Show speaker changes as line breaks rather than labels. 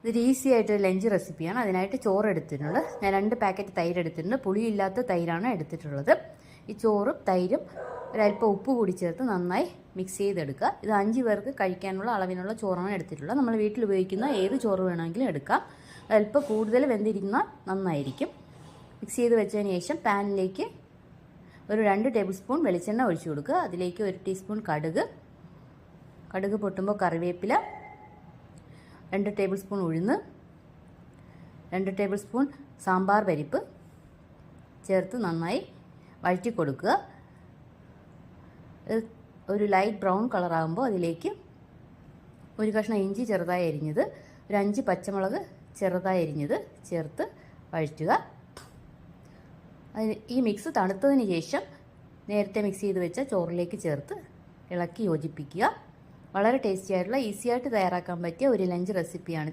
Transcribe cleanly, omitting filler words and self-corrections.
ഇതൊരു ഈസി ആയിട്ട് ലഞ്ച് റെസിപ്പിയാണ്. അതിനായിട്ട് ചോറ് എടുത്തിട്ടുണ്ട്. ഞാൻ 2 പാക്കറ്റ് തൈര് എടുത്തിട്ടുണ്ട്. പുളിയില്ലാത്ത തൈരാണ് എടുത്തിട്ടുള്ളത്. ഈ ചോറും തൈരും ഒരല്പം ഉപ്പ് കൂടി ചേർത്ത് നന്നായി മിക്സ് ചെയ്തെടുക്കുക. ഇത് 5 പേർക്ക് കഴിക്കാനുള്ള അളവിനുള്ള ചോറാണ് എടുത്തിട്ടുള്ളത്. നമ്മൾ വീട്ടിൽ ഉപയോഗിക്കുന്ന ഏത് ചോറ് വേണമെങ്കിലും എടുക്കാം. അല്പം കൂടുതൽ വെന്തിരിക്കുന്ന നന്നായിരിക്കും. മിക്സ് ചെയ്ത് വെച്ചതിന് ശേഷം പാനിലേക്ക് ഒരു 2 ടേബിൾ സ്പൂൺ വെളിച്ചെണ്ണ ഒഴിച്ചു കൊടുക്കുക. അതിലേക്ക് 1 ടീസ്പൂൺ കടുക് പൊട്ടുമ്പോൾ കറിവേപ്പില, 2 ടേബിൾ സ്പൂൺ ഉഴുന്ന്, 2 ടേബിൾ സ്പൂൺ സാമ്പാർ പരിപ്പ് ചേർത്ത് നന്നായി വഴറ്റി കൊടുക്കുക. ഒരു ലൈറ്റ് ബ്രൗൺ കളറാകുമ്പോൾ അതിലേക്ക് ഒരു കഷ്ണം ഇഞ്ചി ചെറുതായി അരിഞ്ഞത്, ഒരു 5 പച്ചമുളക് ചെറുതായി അരിഞ്ഞത് ചേർത്ത് വഴറ്റുക. ഈ മിക്സ് തണുത്തതിന് ശേഷം നേരത്തെ മിക്സ് ചെയ്ത് വെച്ച ചോറിലേക്ക് ചേർത്ത് ഇളക്കി യോജിപ്പിക്കുക. വളരെ ടേസ്റ്റി ആയിട്ടുള്ള ഈസി ആയിട്ട് തയ്യാറാക്കാൻ പറ്റിയ ഒരു ലഞ്ച് റെസിപ്പിയാണിത്.